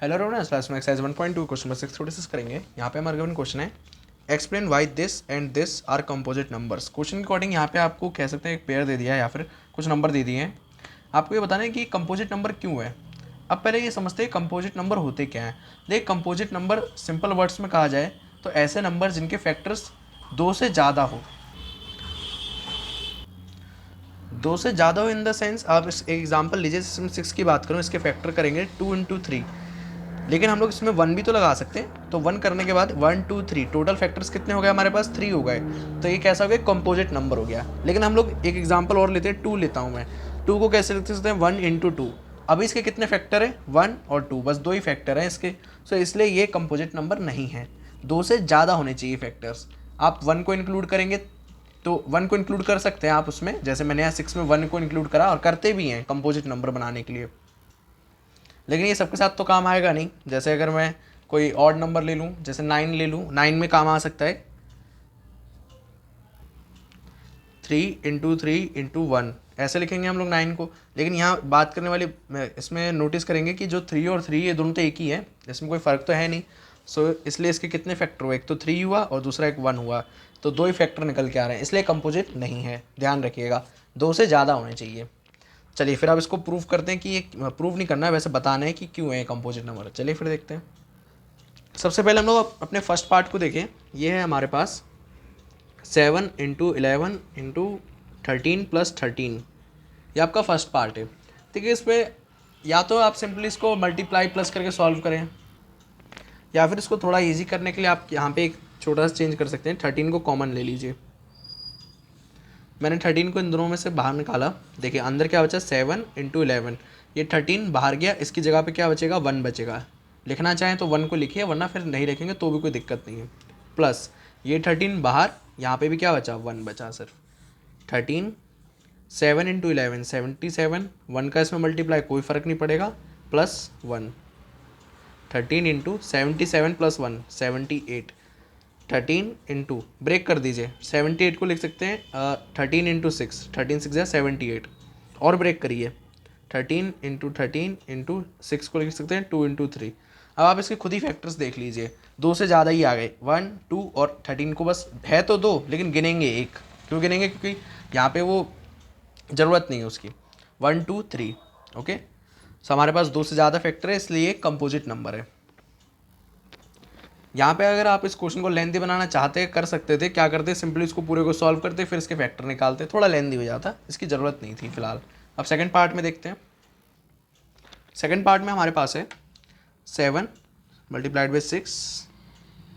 Hello रोना, class में exercise 1.2 question number 6 थोड़ी डिस्कस करेंगे। यहाँ पे हमारे गिवन क्वेश्चन है explain why this and this are composite numbers. Question के अकॉर्डिंग यहाँ पे आपको कह सकते हैं एक पेयर दे दिया है या फिर कुछ नंबर दे दिए हैं, आपको ये बताना है कि कंपोजिट नंबर क्यों है। अब पहले ये समझते हैं कंपोजिट नंबर होते क्या हैं। देख, कंपोजिट नंबर सिंपल वर्ड्स में कहा जाए तो ऐसे नंबर जिनके फैक्टर्स दो से ज़्यादा हो। दो से ज़्यादा हो इन द सेंस, आप इस एग्जाम्पल लीजिए, इसमें 6 की बात करूँ, इसके फैक्टर करेंगे 2 इंटू 3, लेकिन हम लोग इसमें 1 भी तो लगा सकते हैं। तो 1 करने के बाद 1 2 3 टोटल फैक्टर्स कितने हो गए हमारे पास? 3 हो गए। तो ये कैसा हो गया? कंपोजिट नंबर हो गया। लेकिन हम लोग एक एग्जांपल और लेते हैं, 2 लेता हूँ मैं। 2 को कैसे लिख सकते हैं? 1 इंटू 2। अभी इसके कितने फैक्टर हैं? 1 और 2, बस दो ही फैक्टर हैं इसके। सो इसलिए ये कंपोजिट नंबर नहीं है। दो से ज़्यादा होने चाहिए फैक्टर्स। आप 1 को इंक्लूड करेंगे तो 1 को इंक्लूड कर सकते हैं आप उसमें, जैसे मैंने यहाँ 6 में 1 को इंक्लूड करा और करते भी हैं कंपोजिट नंबर बनाने के लिए। लेकिन ये सबके साथ तो काम आएगा नहीं। जैसे अगर मैं कोई ऑड नंबर ले लूँ, जैसे 9 ले लूँ, 9 में काम आ सकता है 3 इंटू 3 इंटू 1, ऐसे लिखेंगे हम लोग 9 को। लेकिन यहाँ बात करने वाली इसमें नोटिस करेंगे कि जो 3 और 3 ये दोनों तो एक ही है, इसमें कोई फ़र्क तो है नहीं। सो इसलिए इसके कितने फैक्टर हुए? एक तो 3 हुआ और दूसरा एक 1 हुआ, तो दो ही फैक्टर निकल के आ रहे हैं, इसलिए कंपोजिट नहीं है। ध्यान रखिएगा, दो से ज़्यादा होने चाहिए। चलिए फिर आप इसको प्रूव करते हैं कि ये प्रूव नहीं करना है, वैसे बताना है कि क्यों है कंपोजिट नंबर। चलिए फिर देखते हैं। सबसे पहले हम लोग अपने फर्स्ट पार्ट को देखें। ये है हमारे पास 7 इंटू 11 इंटू 13 प्लस 13, ये आपका फर्स्ट पार्ट है। ठीक है, इस पर या तो आप सिंपली इसको मल्टीप्लाई प्लस करके सॉल्व करें, या फिर इसको थोड़ा इजी करने के लिए आप यहाँ पे एक छोटा सा चेंज कर सकते हैं। 13 को कॉमन ले लीजिए। मैंने 13 को इन दोनों में से बाहर निकाला। देखिए अंदर क्या बचा? 7 इंटू 11, ये 13 बाहर गया, इसकी जगह पे क्या बचेगा? 1 बचेगा। लिखना चाहें तो 1 को लिखिए, वरना फिर नहीं लिखेंगे तो भी कोई दिक्कत नहीं है। प्लस ये 13 बाहर, यहाँ पे भी क्या बचा? 1 बचा सिर्फ। 13 7 इंटू 11 77, 1 का इसमें मल्टीप्लाई कोई फ़र्क नहीं पड़ेगा, plus 1। 13 into 77 plus 1 78। 13 into break कर दीजिए, 78 को लिख सकते हैं 13 इंटू 6, 13 6 78, और ब्रेक करिए 13 इंटू 13 इंटू 6 को लिख सकते हैं 2 इंटू 3। अब आप इसके खुद ही फैक्टर्स देख लीजिए, दो से ज़्यादा ही आ गए। 1 2 और 13 को बस है तो दो, लेकिन गिनेंगे एक। क्यों गिनेंगे? क्योंकि यहाँ पे वो ज़रूरत नहीं है उसकी। 1 2 3, ओके। सो हमारे पास दो से ज़्यादा फैक्टर है, इसलिए एक कंपोजिट नंबर है। यहाँ पे अगर आप इस क्वेश्चन को लेंथी बनाना चाहते कर सकते थे। क्या करते? सिंपली इसको पूरे को सॉल्व करते, फिर इसके फैक्टर निकालते। थोड़ा लेंथी हो जाता, इसकी ज़रूरत नहीं थी फिलहाल। अब सेकंड पार्ट में देखते हैं। सेकंड पार्ट में हमारे पास है 7 multiplied by 6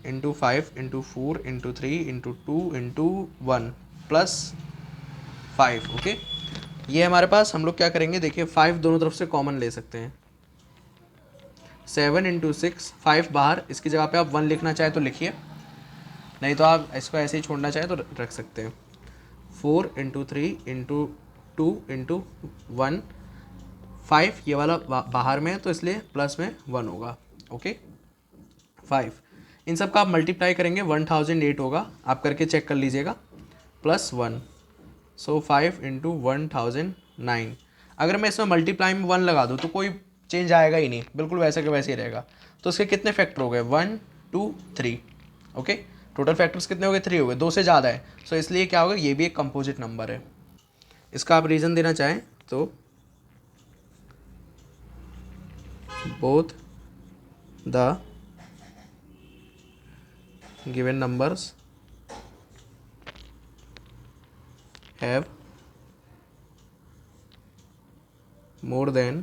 into 5 into 4 into 3 into 2 into 1 plus 5, okay. ये हमारे पास, हम लोग क्या करेंगे? देखिए 5 दोनों तरफ से कॉमन ले सकते हैं। 7 इंटू 6, 5 बाहर, इसकी जगह पे आप 1 लिखना चाहे तो लिखिए, नहीं तो आप इसको ऐसे ही छोड़ना चाहे तो रख सकते हैं। 4 इंटू 3 इंटू 2 इंटू 1, 5 ये वाला बाहर में है तो इसलिए प्लस में 1 होगा, ओके। 5 इन सब का आप मल्टीप्लाई करेंगे 1008 होगा, आप करके चेक कर लीजिएगा, प्लस 1। सो 5 इंटू 1009। अगर मैं इसमें मल्टीप्लाई में 1 लगा दूँ तो कोई चेंज आएगा ही नहीं, बिल्कुल वैसे के वैसे ही रहेगा। तो इसके कितने फैक्टर हो गए? 1 2 3, ओके। टोटल फैक्टर्स कितने हो गए? 3 हो गए, दो से ज़्यादा है। सो इसलिए क्या होगा? ये भी एक कंपोजिट नंबर है। इसका आप रीज़न देना चाहें तो both the given numbers have more than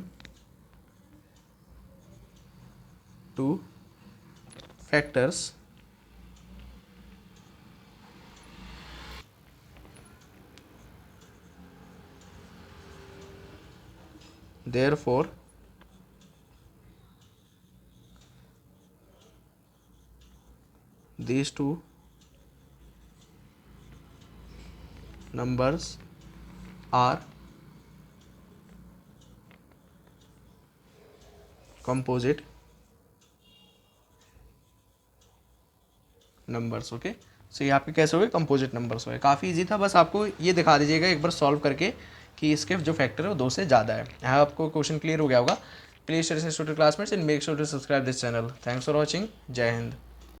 2 factors, therefore these two numbers are composite numbers, okay. So ये आपके कैसे हो गए? कंपोजिट नंबर्स हो गए। काफ़ी इजी था, बस आपको ये दिखा दीजिएगा एक बार सॉल्व करके कि इसके जो फैक्टर है वो दो से ज़्यादा है। यहाँ आपको क्वेश्चन क्लियर हो गया होगा। Please share this to your classmates and make sure to subscribe this channel. Thanks for watching. Jai Hind.